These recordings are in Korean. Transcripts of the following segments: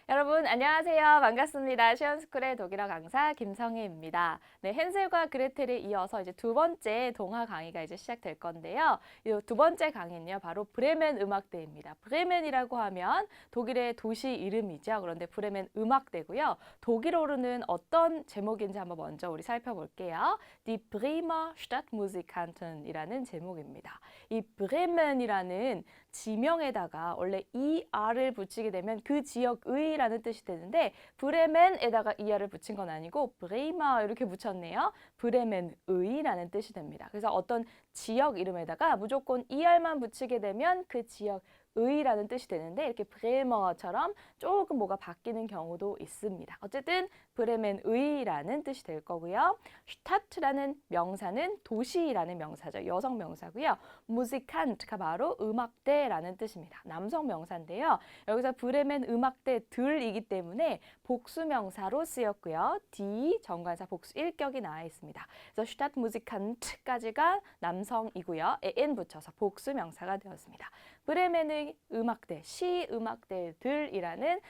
여러분 안녕하세요. 반갑습니다. 시원스쿨의 독일어 강사 김성희입니다. 네, 헨젤과 그레텔에 이어서 이제 두 번째 동화 강의가 이제 시작될 건데요. 이 두 번째 강의는요, 바로 브레멘 음악대입니다. 브레멘이라고 하면 독일의 도시 이름이죠. 그런데 브레멘 음악대고요. 독일어로는 어떤 제목인지 한번 먼저 우리 살펴볼게요. Die Bremer Stadtmusikanten이라는 제목입니다. 이 브레멘이라는 지명에다가 원래 ER을 붙이게 되면 그 지역의라는 뜻이 되는데 브레멘에다가 ER을 붙인 건 아니고 브레이마 이렇게 붙였네요. 브레멘의라는 뜻이 됩니다. 그래서 어떤 지역 이름에다가 무조건 ER만 붙이게 되면 그 지역 의라는 뜻이 되는데 이렇게 브레머처럼 조금 뭐가 바뀌는 경우도 있습니다. 어쨌든 브레멘의라는 뜻이 될 거고요. 슈타트라는 명사는 도시라는 명사죠. 여성 명사고요. 무지칸트가 바로 음악대라는 뜻입니다. 남성 명사인데요. 여기서 브레멘 음악대들이기 때문에 복수 명사로 쓰였고요. die 정관사 복수 1격이 나와 있습니다. 그래서 슈타트 무지칸트까지가 남성이고요. en 붙여서 복수 명사가 되었습니다. 브레멘의 음악대, 시 음악대들이라는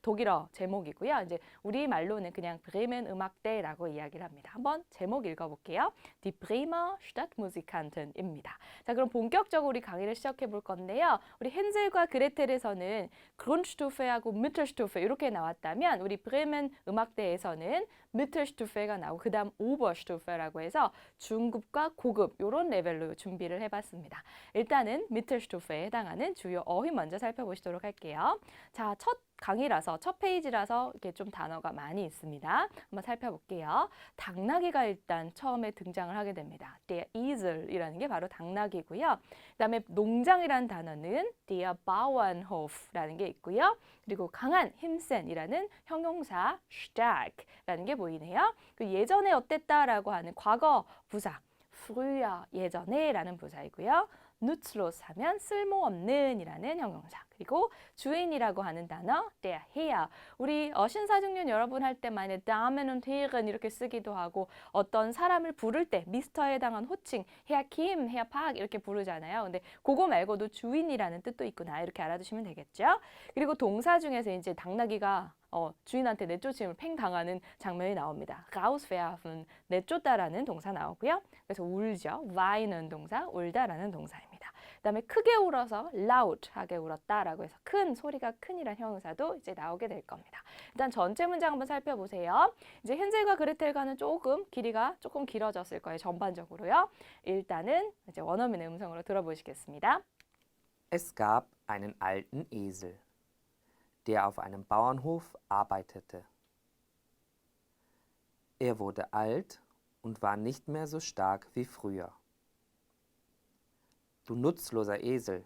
독일어 제목이고요. 이제 우리 말로는 그냥 브레멘 음악대라고 이야기를 합니다. 한번 제목 읽어볼게요. Die Bremer Stadtmusikanten입니다. 자, 그럼 본격적으로 우리 강의를 시작해 볼 건데요. 우리 헨젤과 그레텔에서는 Grundstufe하고 Mittelstufe 이렇게 나왔다면 우리 브레멘 음악대에서는 Mittelstufe가 나오고 그 다음 Oberstufe라고 해서 중급과 고급 이런 레벨로 준비를 해봤습니다. 일단은 Mittelstufe에 해당하는 주요 어휘 먼저 살펴보시도록 할게요. 자, 첫 강의라서 첫 페이지라서 이렇게 좀 단어가 많이 있습니다. 한번 살펴볼게요. 당나귀가 일단 처음에 등장을 하게 됩니다. Der Esel이라는 게 바로 당나귀고요. 그다음에 농장이라는 단어는 Der Bauernhof라는 게 있고요. 그리고 강한, 힘센이라는 형용사 stark라는 게 보이네요. 그 예전에 어땠다라고 하는 과거 부사 früher 예전에라는 부사이고요. nutzlos 하면 쓸모없는 이라는 형용사. 그리고 주인이라고 하는 단어 der Herr. 우리 신사중년 여러분 할 때 만약에 Damen und Herren 이렇게 쓰기도 하고 어떤 사람을 부를 때 미스터에 해당한 호칭 Herr Kim, Herr Park 이렇게 부르잖아요. 근데 그거 말고도 주인이라는 뜻도 있구나 이렇게 알아두시면 되겠죠. 그리고 동사 중에서 이제 당나귀가 주인한테 내쫓음을 팽 당하는 장면이 나옵니다. rauswerfen, 내쫓다라는 동사 나오고요. 그래서 울죠. weinen 동사, 울다라는 동사입니다. 그다음에 크게 울어서 laut하게 울었다라고 해서 큰, 소리가 큰이란 형용사도 이제 나오게 될 겁니다. 일단 전체 문장 한번 살펴보세요. 이제 헨젤과 그레텔과는 조금 길이가 조금 길어졌을 거예요. 전반적으로요. 일단은 이제 원어민의 음성으로 들어보시겠습니다. Es gab einen alten Esel, der auf einem Bauernhof arbeitete. Er wurde alt und war nicht mehr so stark wie früher. Du nutzloser Esel!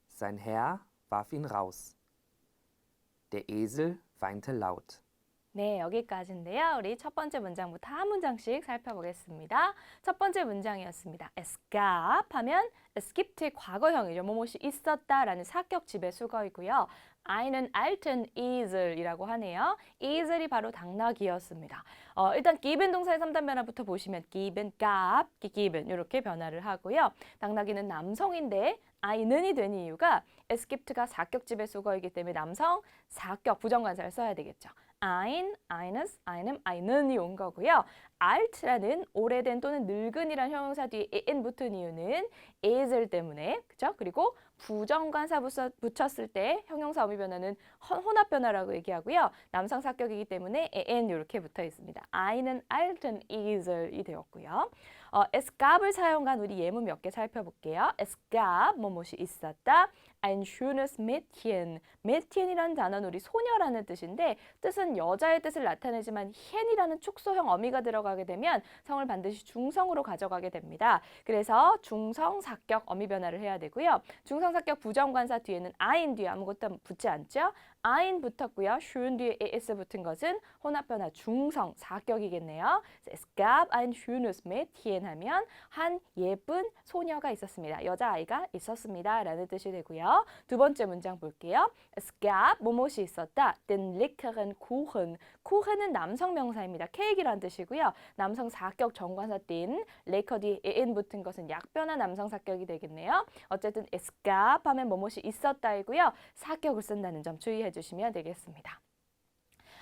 Sein Herr warf ihn raus. Der Esel weinte laut. 네, 여기까지인데요. 우리 첫 번째 문장부터 한 문장씩 살펴보겠습니다. 첫 번째 문장이었습니다. Es gab 하면 es gibt의 과거형이죠. 뭐뭇이 있었다라는 사격 지배 수거이고요. einen alten Esel이라고 하네요. Esel이 바로 당나귀였습니다. 일단 geben 동사의 3단 변화부터 보시면 geben, gab, gegeben 이렇게 변화를 하고요. 당나귀는 남성인데 einen이 된 이유가 es gibt가 사격 지배 수거이기 때문에 남성 사격 부정관사를 써야 되겠죠. ein, eines, einem, einen이 온 거고요. alt라는 오래된 또는 늙은이란 형용사 뒤에 en 붙은 이유는 esel 때문에 그죠? 그리고 부정관사 붙였을 때 형용사 어미 변화는 혼합 변화라고 얘기하고요. 남성 사격이기 때문에 en 이렇게 붙어 있습니다. einen alten Esel이 되었고요. es gab을 사용한 우리 예문 몇 개 살펴볼게요. es gab 뭐뭇이 있었다. ein schönes Mädchen. Mädchen이라는 단어는 우리 소녀라는 뜻인데 뜻은 여자의 뜻을 나타내지만 헨이라는 축소형 어미가 들어가게 되면 성을 반드시 중성으로 가져가게 됩니다. 그래서 중성 사격 어미 변화를 해야 되고요. 중성 사격 부정관사 뒤에는 ein 뒤에 아무것도 붙지 않죠. ein 붙었고요. schön 뒤에 es 붙은 것은 혼합 변화 중성 사격이겠네요. Es gab ein schönes Mädchen 하면 한 예쁜 소녀가 있었습니다. 여자아이가 있었습니다. 라는 뜻이 되고요. 두 번째 문장 볼게요. Es gab 뭐뭇이 있었다. Den leckeren Kuchen. Kuchen은 남성 명사입니다. 케이크란 뜻이고요. 남성 사격 정관사 den, lecker 뒤에 en 붙은 것은 약변한 남성 사격이 되겠네요. 어쨌든 es gab 하면 뭐뭇이 있었다이고요. 사격을 쓴다는 점 주의해 주시면 되겠습니다.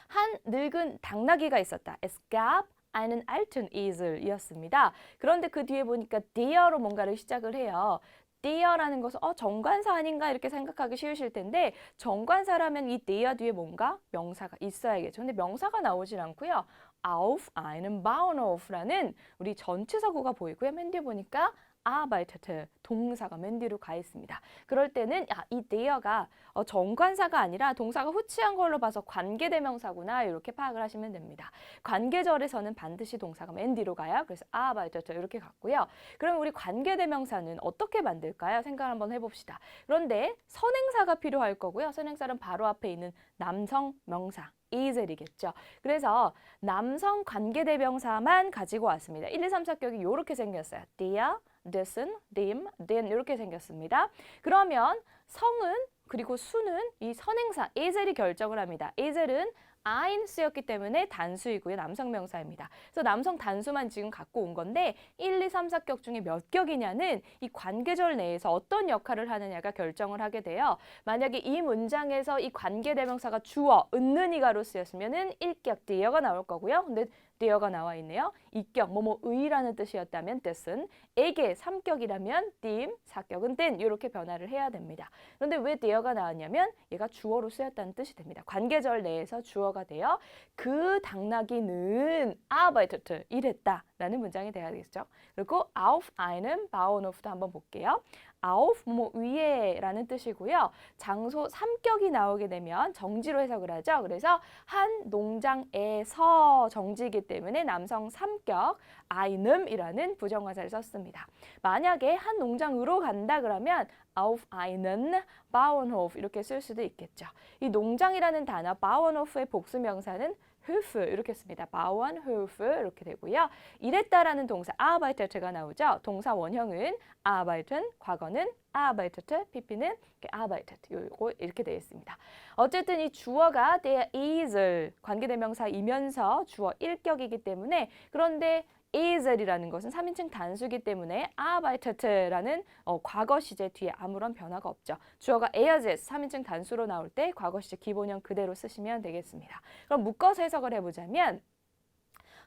한 늙은 당나귀가 있었다. Es gab einen alten Esel이었습니다. 그런데 그 뒤에 보니까 der로 뭔가를 시작을 해요. der라는 것은 정관사 아닌가 이렇게 생각하기 쉬우실 텐데 정관사라면 이 der 뒤에 뭔가 명사가 있어야겠죠. 근데 명사가 나오질 않고요. auf einen Bauernhof라는 우리 전치사구가 보이고요. 맨 뒤에 보니까 arbeitet 동사가 맨 뒤로 가 있습니다. 그럴 때는 이 der가 정관사가 아니라 동사가 후치한 걸로 봐서 관계대명사구나 이렇게 파악을 하시면 됩니다. 관계절에서는 반드시 동사가 맨 뒤로 가요. 그래서 arbeitet 이렇게 갔고요. 그럼 우리 관계대명사는 어떻게 만들까요? 생각을 한번 해봅시다. 그런데 선행사가 필요할 거고요. 선행사는 바로 앞에 있는 남성 명사. esel이겠죠. 그래서 남성 관계대명사만 가지고 왔습니다. 1, 2, 3, 4격이 이렇게 생겼어요. der, dessen, dem, den 이렇게 생겼습니다. 그러면 성은 그리고 수는 이 선행사 esel이 결정을 합니다. esel은 ein 쓰였기 때문에 단수이고요. 남성 명사입니다. 그래서 남성 단수만 지금 갖고 온 건데 1, 2, 3, 4격 중에 몇 격이냐는 이 관계절 내에서 어떤 역할을 하느냐가 결정을 하게 돼요. 만약에 이 문장에서 이 관계대명사가 주어, 은는이가로 쓰였으면은 1격 der가 나올 거고요. 근데 der가 나와 있네요. 2격 뭐뭐의라는 뜻이었다면 뜻은 에게 3격이라면 dem, 4격은 den 이렇게 변화를 해야 됩니다. 그런데 왜 der가 나왔냐면 얘가 주어로 쓰였다는 뜻이 됩니다. 관계절 내에서 주어가 되어 그 당나귀는 arbeitet 일했다라는 문장이 돼야겠죠. 그리고 auf einem Bauernhof도 한번 볼게요. auf 위에라는 뜻이고요. 장소 3격이 나오게 되면 정지로 해석을 하죠. 그래서 한 농장에서 정지이기 때문에 남성 3격 einem이라는 부정관사를 썼습니다. 만약에 한 농장으로 간다 그러면 auf einen Bauernhof 이렇게 쓸 수도 있겠죠. 이 농장이라는 단어 Bauernhof의 복수명사는 Höfe 이렇게 씁니다. Bauernhöfe 이렇게 되고요. 일했다라는 동사 arbeited가 나오죠. 동사 원형은 arbeiten, 과거는 arbeitet, PP는 arbeitet 요거 이렇게 되어 있습니다. 어쨌든 이 주어가 der Esel 관계대명사이면서 주어 1격이기 때문에 그런데 esel이라는 것은 3인칭 단수이기 때문에 arbeitet라는 과거 시제 뒤에 아무런 변화가 없죠. 주어가 erstes 3인칭 단수로 나올 때 과거 시제 기본형 그대로 쓰시면 되겠습니다. 그럼 묶어서 해석을 해보자면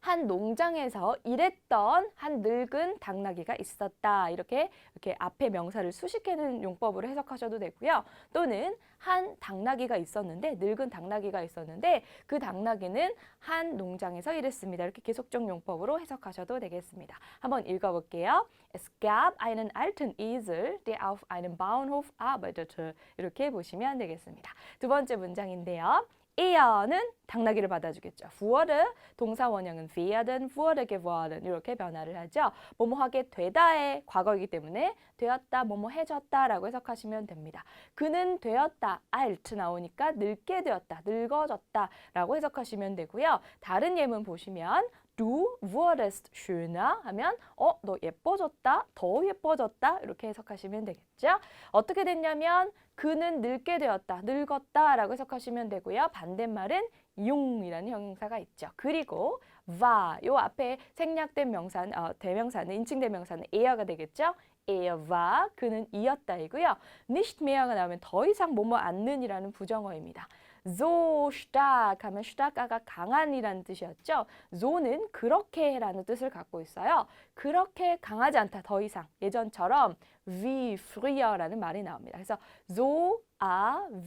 한 농장에서 일했던 한 늙은 당나귀가 있었다. 이렇게 앞에 명사를 수식해는 용법으로 해석하셔도 되고요. 또는 한 당나귀가 있었는데 늙은 당나귀가 있었는데 그 당나귀는 한 농장에서 일했습니다. 이렇게 계속적 용법으로 해석하셔도 되겠습니다. 한번 읽어볼게요. Es gab einen alten Esel, der auf einem Bauernhof arbeitete. 이렇게 보시면 되겠습니다. 두 번째 문장인데요. er는 당나귀를 받아주겠죠. wurde 동사 원형은 werden, wurde geworden 이렇게 변화를 하죠. 뭐뭐하게 되다의 과거이기 때문에 되었다, 뭐뭐 해졌다라고 해석하시면 됩니다. 그는 되었다, alt 나오니까 늙게 되었다, 늙어졌다라고 해석하시면 되고요. 다른 예문 보시면 Du wurdest schöner 하면 너 예뻐졌다, 더 예뻐졌다 이렇게 해석하시면 되겠죠. 어떻게 됐냐면 그는 늙게 되었다, 늙었다 라고 해석하시면 되고요. 반대말은 jung이라는 형용사가 있죠. 그리고 war, 요 앞에 생략된 명사는 대명사는 인칭대명사는 er가 되겠죠. er war, 그는 이었다이고요. nicht mehr가 나오면 더 이상 뭐뭐 않는이라는 부정어입니다. so stark 하면 stark가 강한이라는 뜻이었죠. so는 그렇게라는 뜻을 갖고 있어요. 그렇게 강하지 않다, 더 이상. 예전처럼 wie früher라는 말이 나옵니다. 그래서 so,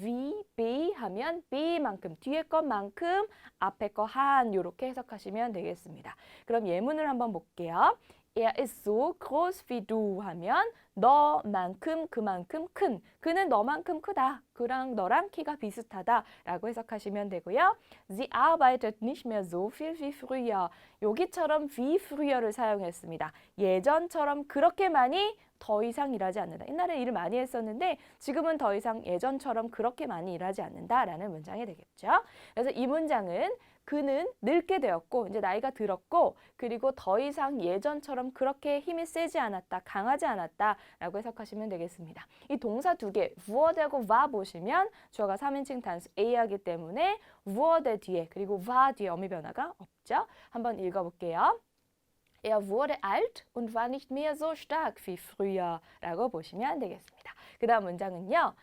wie, be 하면 be만큼, 뒤에 것만큼, 앞에 거 한 이렇게 해석하시면 되겠습니다. 그럼 예문을 한번 볼게요. Er ist so groß wie du 하면 너만큼 그만큼 큰. 그는 너만큼 크다. 그랑 너랑 키가 비슷하다라고 해석하시면 되고요. Sie arbeitet nicht mehr so viel wie früher. 여기처럼 wie früher를 사용했습니다. 예전처럼 그렇게 많이 더 이상 일하지 않는다. 옛날에 일을 많이 했었는데 지금은 더 이상 예전처럼 그렇게 많이 일하지 않는다라는 문장이 되겠죠. 그래서 이 문장은 그는 늙게 되었고 이제 나이가 들었고 그리고 더 이상 예전처럼 그렇게 힘이 세지 않았다, 강하지 않았다라고 해석하시면 되겠습니다. 이 동사 두 개, wurd하고 war 보시면 주어가 3인칭 단수 A이기 때문에 wurde 뒤에 그리고 war 뒤에 어미 변화가 없죠. 한번 읽어볼게요. Er wurde alt und war nicht mehr so stark wie früher 라고 보시면 되겠습니다. 그 다음 문장은요.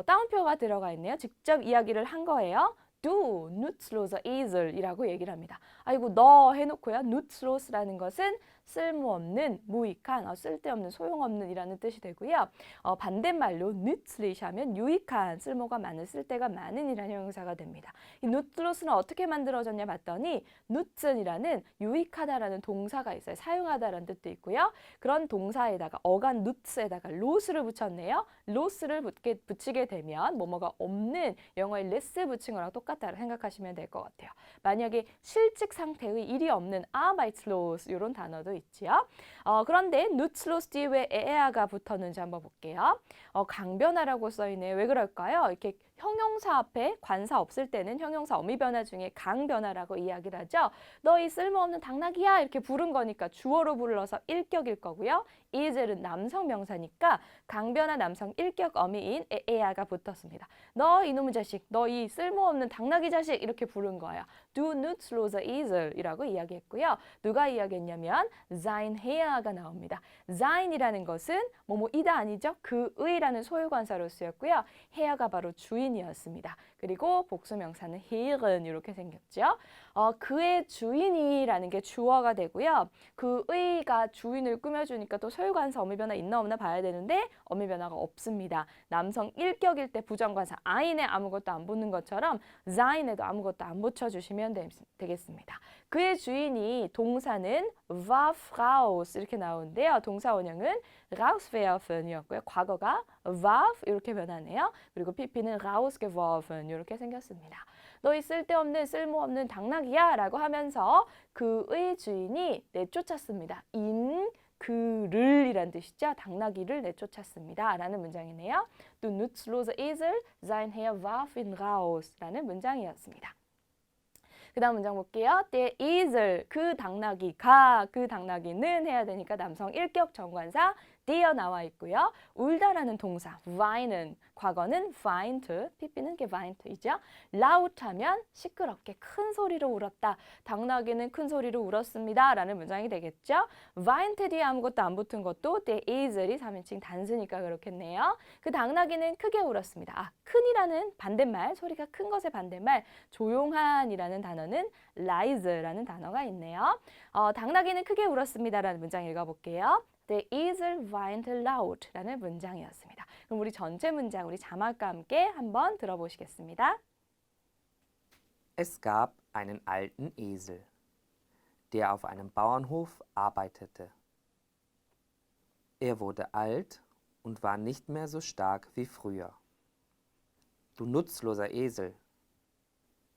따옴표가 들어가 있네요. 직접 이야기를 한 거예요. Du nutzloser Esel 이라고 얘기를 합니다. 아이고 너 해놓고요. nutzlos라는 것은 쓸모없는, 무익한, 쓸데없는, 소용없는 이라는 뜻이 되고요. 반대말로 nützlich 하면 유익한, 쓸모가 많은, 쓸데가 많은 이라는 형용사가 됩니다. 이 nutzlos는 어떻게 만들어졌냐 봤더니 nutzen이라는 유익하다라는 동사가 있어요. 사용하다라는 뜻도 있고요. 그런 동사에다가 어간 nutz에다가 los를 붙였네요. los를 붙이게 되면 뭐뭐가 없는 영어의 less 붙인 거랑 똑같다고 생각하시면 될 것 같아요. 만약에 실직 상태의 일이 없는 arbeitslos 이런 단어도 있지요. 그런데 nutzlos 뒤에 왜 에에아가 붙었는지 한번 볼게요. 강변하라고 써있네요. 왜 그럴까요? 이렇게 형용사 앞에 관사 없을 때는 형용사 어미 변화 중에 강변하라고 이야기를 하죠. 너 이 쓸모없는 당나귀야 이렇게 부른 거니까 주어로 불러서 일격일 거고요. 이젤은 남성 명사니까 강변화 남성 일격 어미인 에에아가 붙었습니다. 너 이놈의 자식, 너 이 쓸모없는 당나귀 자식 이렇게 부른 거예요. Du nutzloser Esel이라고 이야기했고요. 누가 이야기했냐면 sein Herr가 나옵니다. sein이라는 것은 뭐뭐이다 아니죠? 그의라는 소유관사로 쓰였고요. Herr가 바로 주인이었습니다. 그리고 복수명사는 Herren 이렇게 생겼죠. 그의 주인이라는 게 주어가 되고요. 그의가 주인을 꾸며주니까 또 소유관사 어미변화 있나 없나 봐야 되는데 어미변화가 없습니다. 남성 일격일 때 부정관사 ein에 아무것도 안 붙는 것처럼 sein에도 아무것도 안 붙여주시면 되겠습니다. 그의 주인이 동사는 war Frau 이렇게 나오는데요. 동사 원형은 rauswerfen이었고요. 과거가 warf 이렇게 변하네요. 그리고 PP는 rausgeworfen 이렇게 생겼습니다. 너희 쓸데없는 쓸모없는 당나귀야 라고 하면서 그의 주인이 내쫓았습니다. 그를 이란 뜻이죠. 당나귀를 내쫓았습니다. 라는 문장이네요. Du nutzloser Esel, sein Herr warf ihn raus 라는 문장이었습니다. 그 다음 문장 볼게요. Der Esel, 그 당나귀가, 그 당나귀는 해야 되니까 남성 일격 정관사 der 나와 있고요. 울다라는 동사, weinen, 과거는 weint, PP는 gewein트이죠. laut 하면 시끄럽게 큰 소리로 울었다. 당나귀는 큰 소리로 울었습니다. 라는 문장이 되겠죠. weint 뒤에 아무것도 안 붙은 것도 der Esel이 3인칭 단수니까 그렇겠네요. 그 당나귀는 크게 울었습니다. 큰이라는 반대말, 소리가 큰 것의 반대말, 조용한이라는 단어는 leise라는 단어가 있네요. 당나귀는 크게 울었습니다라는 문장 읽어볼게요. The Esel weinte laut 라는 문장이었습니다. 그럼 우리 전체 문장, 우리 자막과 함께 한번 들어보시겠습니다. Es gab einen alten Esel, der auf einem Bauernhof arbeitete. Er wurde alt und war nicht mehr so stark wie früher. Du nutzloser Esel!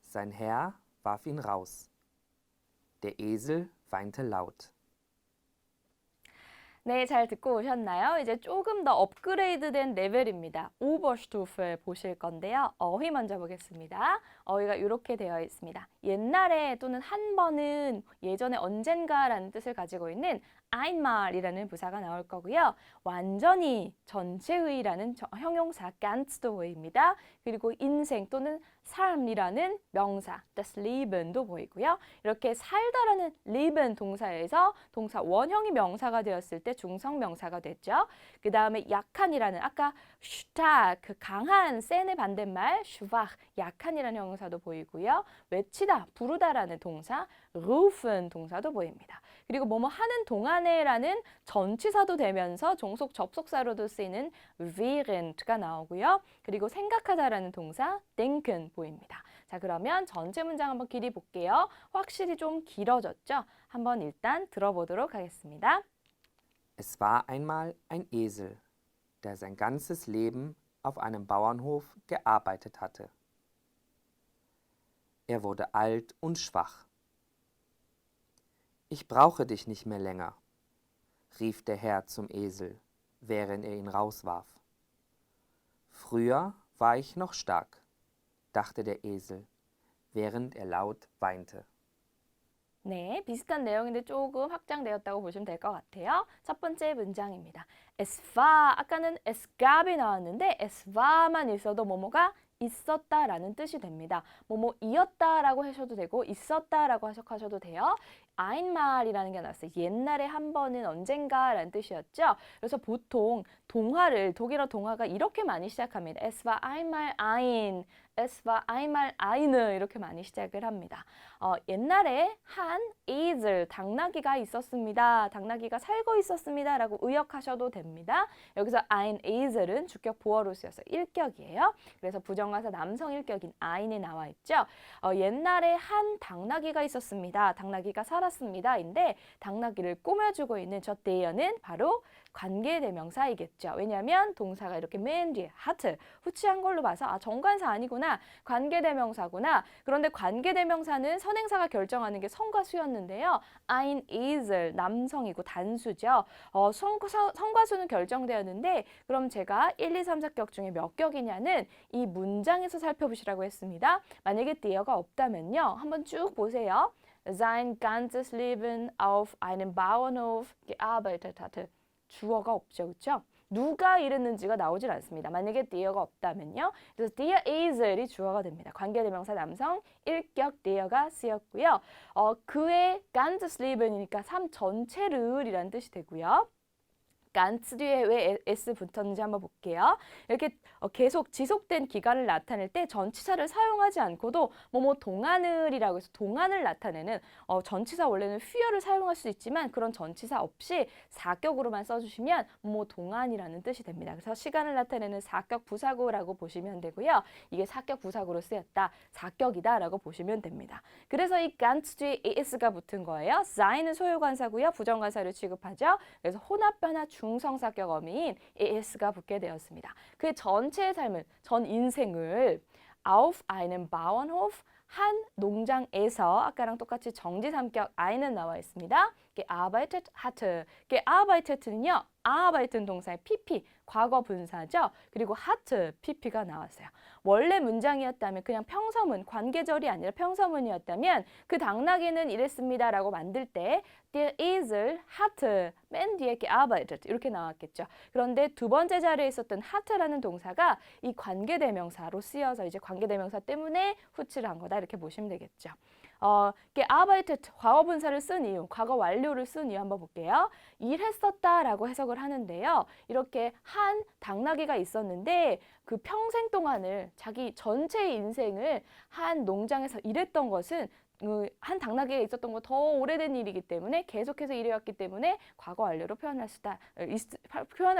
Sein Herr warf ihn raus. Der Esel weinte laut. 네, 잘 듣고 오셨나요? 이제 조금 더 업그레이드된 레벨입니다. 오버슈투프를 보실 건데요. 어휘 먼저 보겠습니다. 어휘가 이렇게 되어 있습니다. 옛날에 또는 한 번은, 예전에 언젠가라는 뜻을 가지고 있는 einmal이라는 부사가 나올 거고요. 완전히 전체의라는 형용사 ganz도입니다. 그리고 인생 또는 삶이라는 명사 das Leben도 보이고요. 이렇게 살다라는 Leben 동사에서 동사 원형이 명사가 되었을 때 중성명사가 됐죠. 그 다음에 약한이라는 아까 stark 그 강한 센의 반대말 schwach 약한이라는 형용사도 보이고요. 외치다 부르다라는 동사 rufen 동사도 보입니다. 그리고 뭐뭐 하는 동안에라는 전치사도 되면서 종속 접속사로도 쓰이는 während가 나오고요. 그리고 생각하다라는 동사 denken 보입니다. 자, 그러면 전체 문장 한번 길이 볼게요. 확실히 좀 길어졌죠? 한번 일단 들어보도록 하겠습니다. Es war einmal ein Esel, der sein ganzes Leben auf einem Bauernhof gearbeitet hatte. Er wurde alt und schwach. Ich brauche dich nicht mehr länger, rief der Herr zum Esel, während er ihn rauswarf. Früher war ich noch stark, dachte der Esel, während er laut weinte. 네, 비슷한 내용인데 조금 확장되었다고 보시면 될 것 같아요. 첫 번째 문장입니다. Es war, 아까는 es gab이 나왔는데 es war만 있어도 뭐뭐가 있었다라는 뜻이 됩니다. 뭐뭐이었다라고 하셔도 되고 있었다라고 하셔도 돼요. einmal이라는 게 나왔어요. 옛날에 한 번은 언젠가라는 뜻이었죠. 그래서 보통 동화를 독일어 동화가 이렇게 많이 시작합니다. Es war einmal ein, es war einmal eine 이렇게 많이 시작을 합니다. 옛날에 한 Esel, 당나귀가 있었습니다. 당나귀가 살고 있었습니다. 라고 의역하셔도 됩니다. 여기서 ein Esel은 주격 보어로 쓰여서 1격이에요. 그래서 부정관사 남성 1격인 ein이 나와 있죠. 옛날에 한 당나귀가 있었습니다. 당나귀가 살았습니다. 인데 당나귀를 꾸며주고 있는 저 대여는 바로 관계대명사이겠죠. 왜냐하면 동사가 이렇게 맨 뒤에 하트, 후치한 걸로 봐서 정관사 아니구나, 관계대명사구나. 그런데 관계대명사는 선행사가 결정하는 게 성과 수였는데요. ein Esel, 남성이고 단수죠. 성과 수는 결정되었는데 그럼 제가 1, 2, 3, 4격 중에 몇 격이냐는 이 문장에서 살펴보시라고 했습니다. 만약에 대어가 없다면요. 한번 쭉 보세요. Sein ganzes Leben auf einem Bauernhof gearbeitet hatte. 주어가 없죠. 그렇죠? 누가 이랬는지가 나오질 않습니다. 만약에 there가 없다면요. 그래서 there is이 주어가 됩니다. 관계대명사 남성 1격 there가 쓰였고요. 그의 ganzes Leben이니까 삶 전체를 이라는 뜻이 되고요. ganz 뒤에 왜 s 붙었는지 한번 볼게요. 이렇게 계속 지속된 기간을 나타낼 때 전치사를 사용하지 않고도 뭐뭐 동안을이라고 해서 동안을 나타내는 전치사 원래는 fü어를 사용할 수 있지만 그런 전치사 없이 4격으로만 써주시면 뭐뭐 동안이라는 뜻이 됩니다. 그래서 시간을 나타내는 4격 부사구라고 보시면 되고요. 이게 4격 부사구로 쓰였다. 4격이다 라고 보시면 됩니다. 그래서 이 ganz 뒤에 es가 붙은 거예요. sein은 소유관사고요. 부정관사를 취급하죠. 그래서 혼합변화 중성사격 어미인 es가 붙게 되었습니다. 그의 전체의 삶을, 전 인생을 auf einem Bauernhof, 한 농장에서 아까랑 똑같이 정지 3격 ein은 나와 있습니다. gearbeitet hatte. gearbeitet는요. arbeiten 동사의 pp, 과거 분사죠. 그리고 hatte, pp가 나왔어요. 원래 문장이었다면 그냥 평서문, 관계절이 아니라 평서문이었다면 그 당나귀는 이랬습니다 라고 만들 때 der Esel hatte, 맨 뒤에 gearbeitet 이렇게 나왔겠죠. 그런데 두 번째 자리에 있었던 hatte라는 동사가 이 관계대명사로 쓰여서 이제 관계대명사 때문에 후치를 한 거다 이렇게 보시면 되겠죠. gearbeitet, 과거분사를 쓴 이유, 과거 완료를 쓴 이유 한번 볼게요. 일했었다라고 해석을 하는데요. 이렇게 한 당나귀가 있었는데 그 평생 동안을 자기 전체 인생을 한 농장에서 일했던 것은 한 당나귀가 있었던 거 더 오래된 일이기 때문에 계속해서 일해왔기 때문에 과거 완료로 표현할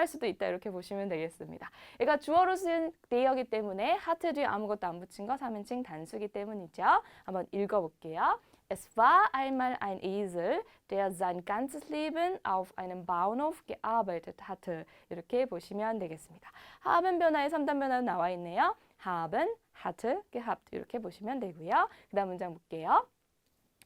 수도 있다 이렇게 보시면 되겠습니다. 얘가 주어로 쓴 대어기 때문에 하트 뒤에 아무것도 안 붙인 거 3인칭 단수기 때문이죠. 한번 읽어볼게요. Es war einmal ein Esel, der sein ganzes Leben auf einem Bauernhof gearbeitet hatte. 이렇게 보시면 되겠습니다. haben 변화의 3단 변화는 나와 있네요. haben, hatte, gehabt 이렇게 보시면 되고요. 그 다음 문장 볼게요.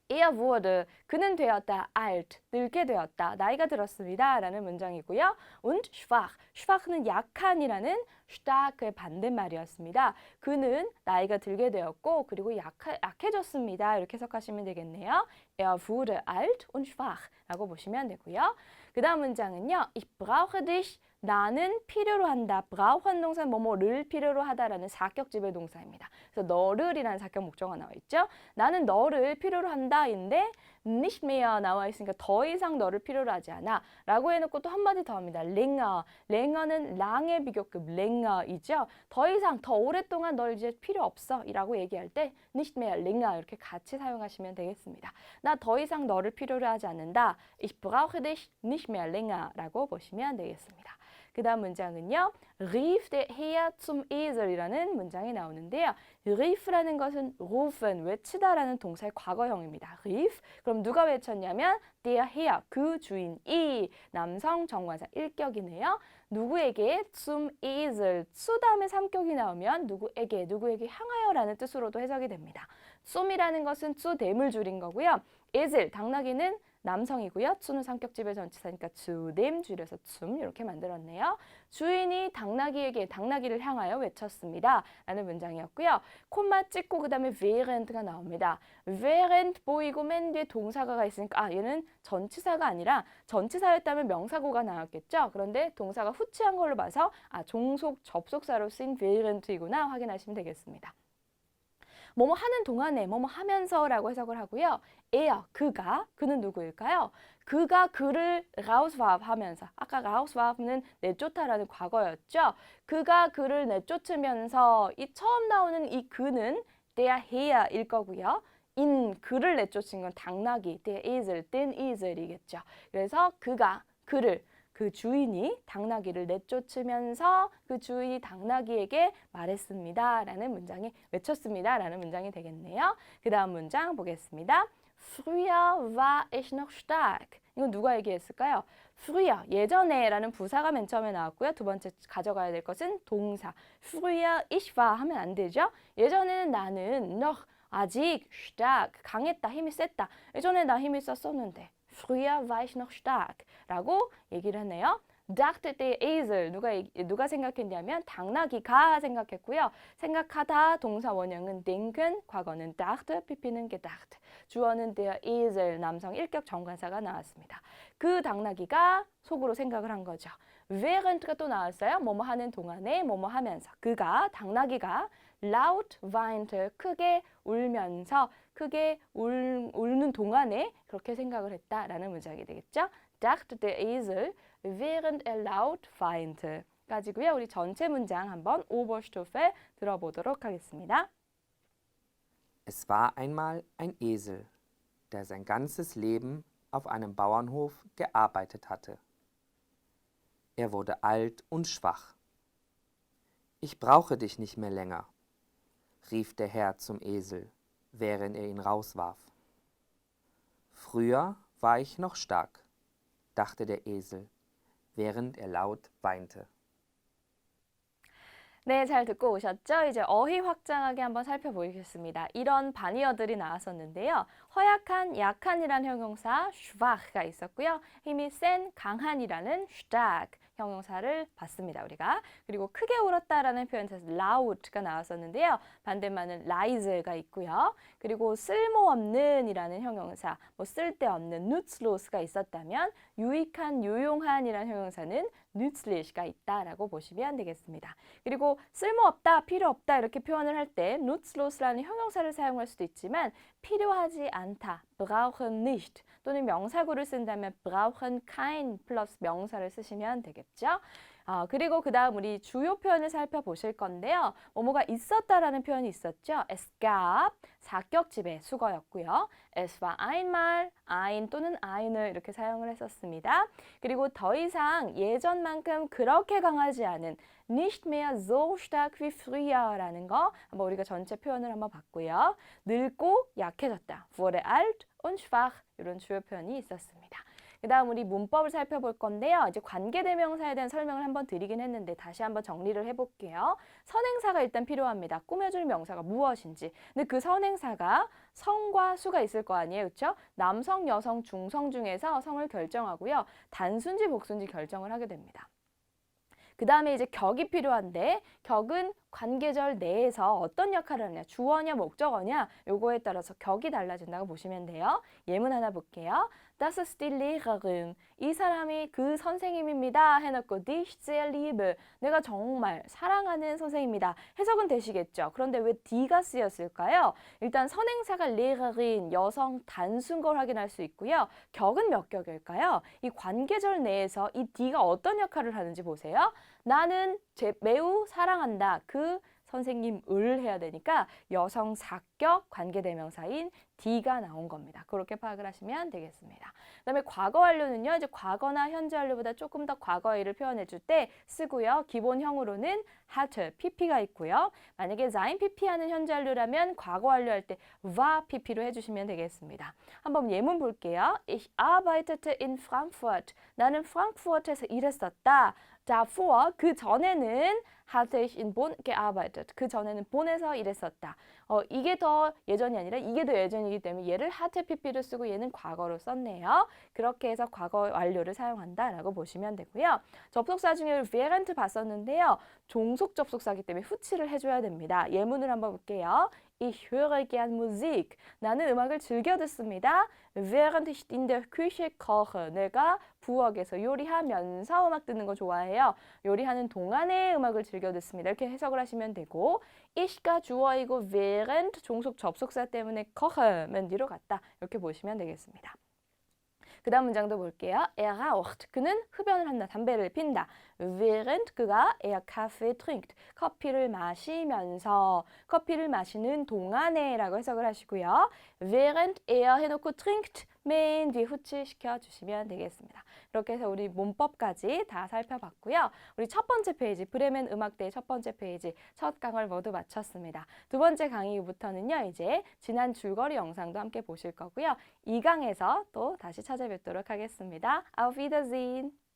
Er wurde, 그는 되었다, alt, 늙게 되었다, 나이가 들었습니다 라는 문장이고요. und schwach, schwach는 약한이라는 stark의 반대말이었습니다. 그는 나이가 들게 되었고 그리고 약해졌습니다. 이렇게 해석하시면 되겠네요. Er wurde alt und schwach 라고 보시면 되고요. 그 다음 문장은요. Ich brauche dich, 나는 필요로 한다. brauchen 동사는 뭐뭐를 필요로 하다라는 4격 지배 동사입니다. 그래서 너를이라는 4격 목적어가 나와 있죠. 나는 너를 필요로 한다인데 nicht mehr 나와 있으니까 더 이상 너를 필요로 하지 않아 라고 해놓고 또 한마디 더 합니다. länger, länger는 랑의 비교급 länger이죠. 더 이상 더 오랫동안 널 이제 필요 없어 라고 얘기할 때 nicht mehr, länger 이렇게 같이 사용하시면 되겠습니다. 나 더 이상 너를 필요로 하지 않는다. Ich brauche dich nicht mehr länger 라고 보시면 되겠습니다. 그 다음 문장은요. rief der Herr zum Esel이라는 문장이 나오는데요. rief라는 것은 rufen, 외치다라는 동사의 과거형입니다. rief, 그럼 누가 외쳤냐면 der Herr, 그 주인이 남성 정관사 1격이네요. 누구에게 zum Esel, zu 다음에 삼격이 나오면 누구에게 향하여라는 뜻으로도 해석이 됩니다. zum이라는 것은 zu them을 줄인 거고요. esel, 당나귀는 남성이고요. zu는 삼격집의 전치사니까 zu them 줄여서 zum 이렇게 만들었네요. 주인이 당나귀를 향하여 외쳤습니다. 라는 문장이었고요. 콤마 찍고 그 다음에 während가 나옵니다. während 보이고 맨 뒤에 동사가 있으니까 얘는 전치사가 아니라 전치사였다면 명사구가 나왔겠죠. 그런데 동사가 후치한 걸로 봐서 종속 접속사로 쓰인 während이구나 확인하시면 되겠습니다. 뭐뭐 하는 동안에 뭐뭐 하면서라고 해석을 하고요. 그는 누구일까요? 그가 그를 rauswarf 하면서 아까 rauswarf는 내쫓다라는 과거였죠. 그가 그를 내쫓으면서 이 처음 나오는 이 그는 der Herr일 거고요. 그를 내쫓은 건 당나귀, der Esel, den Esel이겠죠. 그래서 그 주인이 당나귀를 내쫓으면서 그 주인이 당나귀에게 말했습니다. 외쳤습니다. 라는 문장이 되겠네요. 그 다음 문장 보겠습니다. Früher war ich noch stark. 이건 누가 얘기했을까요? früher, 예전에 라는 부사가 맨 처음에 나왔고요. 두 번째 가져가야 될 것은 동사. früher ich war 하면 안 되죠. 예전에는 나는 noch, 아직 stark, 강했다, 힘이 셌다. 예전에 나 힘이 셌었는데. Früher war ich noch stark 라고 얘기를 하네요. dachte der Esel 누가 생각했냐면 당나귀가 생각했고요. 생각하다 동사 원형은 denken, 과거는 dachte, PP는 gedacht. 주어는 der Esel 남성 일격 정관사가 나왔습니다. 그 당나귀가 속으로 생각을 한 거죠. während가 또 나왔어요. 뭐뭐 하는 동안에 뭐뭐 하면서 당나귀가 laut weinte 크게 울면서 울는 동안에 그렇게 생각을 했다라는 문장이 되겠죠. dachte der Esel während laut weinte 까지고요. 우리 전체 문장 한번 오버스토프에 들어보도록 하겠습니다. Es war einmal ein Esel, der sein ganzes Leben auf einem Bauernhof gearbeitet hatte. Er wurde alt und schwach. Ich brauche dich nicht mehr länger, rief der Herr zum Esel, während er ihn rauswarf. Früher war ich noch stark, dachte der Esel, während er laut weinte. 네, 잘 듣고 오셨죠? 이제 어휘 확장하게 한번 살펴보겠습니다. 이런 반의어들이 나왔었는데요. 허약한, 약한이라는 형용사 schwach가 있었고요. 힘이 센, 강한이라는 stark 형용사를 봤습니다, 우리가. 그리고 크게 울었다라는 표현에서 laut가 나왔었는데요. 반대말은 leise가 있고요. 그리고 쓸모없는이라는 형용사, 쓸데없는 nutzlos가 있었다면 유익한, 유용한이라는 형용사는 nützlich가 있다라고 보시면 되겠습니다. 그리고 쓸모없다, 필요없다 이렇게 표현을 할 때 nutzlos라는 형용사를 사용할 수도 있지만 필요하지 않다, brauchen nicht 또는 명사구를 쓴다면 brauchen kein 플러스 명사를 쓰시면 되겠죠. 그리고 그 다음 우리 주요 표현을 살펴보실 건데요. 뭐뭐가 있었다라는 표현이 있었죠. Es gab, 사격집의 수거였고요. Es war einmal, ein 또는 ein을 이렇게 사용을 했었습니다. 그리고 더 이상 예전만큼 그렇게 강하지 않은 nicht mehr so stark wie früher 라는 거 한번 우리가 전체 표현을 한번 봤고요. 늙고 약해졌다. wurde alt und schwach 이런 주요 표현이 있었습니다. 그 다음 우리 문법을 살펴볼 건데요. 이제 관계대명사에 대한 설명을 한번 드리긴 했는데 다시 한번 정리를 해볼게요. 선행사가 일단 필요합니다. 꾸며줄 명사가 무엇인지. 근데 그 선행사가 성과 수가 있을 거 아니에요. 그렇죠? 남성, 여성, 중성 중에서 성을 결정하고요. 단수인지 복수인지 결정을 하게 됩니다. 그 다음에 이제 격이 필요한데 격은 관계절 내에서 어떤 역할을 하냐, 주어냐 목적어냐 요거에 따라서 격이 달라진다고 보시면 돼요. 예문 하나 볼게요. Das ist die Lehrerin. 이 사람이 그 선생님입니다. 해놓고 dich sehr liebe. 내가 정말 사랑하는 선생님입니다. 해석은 되시겠죠? 그런데 왜 die가 쓰였을까요? 일단 선행사가 Lehrerin, 여성 단수인 걸 확인할 수 있고요. 격은 몇 격일까요? 이 관계절 내에서 이 die가 어떤 역할을 하는지 보세요. 나는 매우 사랑한다. 그 선생님을 해야 되니까 여성 사격 관계대명사인 D가 나온 겁니다. 그렇게 파악을 하시면 되겠습니다. 그다음에 과거 완료는요. 이제 과거나 현재 완료보다 조금 더 과거의를 표현해 줄 때 쓰고요. 기본형으로는 hatte, pp가 있고요. 만약에 sein pp 하는 현재 완료라면 과거 완료할 때 war pp로 해주시면 되겠습니다. 한번 예문 볼게요. Ich arbeitete in Frankfurt. 나는 프랑크푸르트에서 일했었다. Davor, 그 전에는 hatte ich in Bonn gearbeitet. 그 전에는 본에서 일했었다. 이게 더 예전이 아니라 이게 더 예전이기 때문에 얘를 hatte pp를 쓰고 얘는 과거로 썼네요. 그렇게 해서 과거 완료를 사용한다라고 보시면 되고요. 접속사 중에 während 봤었는데요. 종속 접속사이기 때문에 후치를 해줘야 됩니다. 예문을 한번 볼게요. Ich höre gern Musik. 나는 음악을 즐겨 듣습니다. Während ich in der Küche koche. 내가 부엌에서 요리하면서 음악 듣는 거 좋아해요. 요리하는 동안에 음악을 즐겨 듣습니다. 이렇게 해석을 하시면 되고 ich가 주어이고 während 종속 접속사 때문에 koche면 뒤로 갔다. 이렇게 보시면 되겠습니다. 그 다음 문장도 볼게요. Er raucht. 그는 흡연을 한다. 담배를 핀다. Während 그가 er Kaffee trinkt. 커피를 마시면서 커피를 마시는 동안에 라고 해석을 하시고요. Während er 해놓고 trinkt 맨 뒤에 후치시켜 주시면 되겠습니다. 이렇게 해서 우리 문법까지 다 살펴봤고요. 우리 첫 번째 페이지 브레멘 음악대의 첫 번째 페이지 첫 강을 모두 마쳤습니다. 두 번째 강의부터는요. 이제 지난 줄거리 영상도 함께 보실 거고요. 2강에서 또 다시 찾아뵙도록 하겠습니다. Auf Wiedersehen!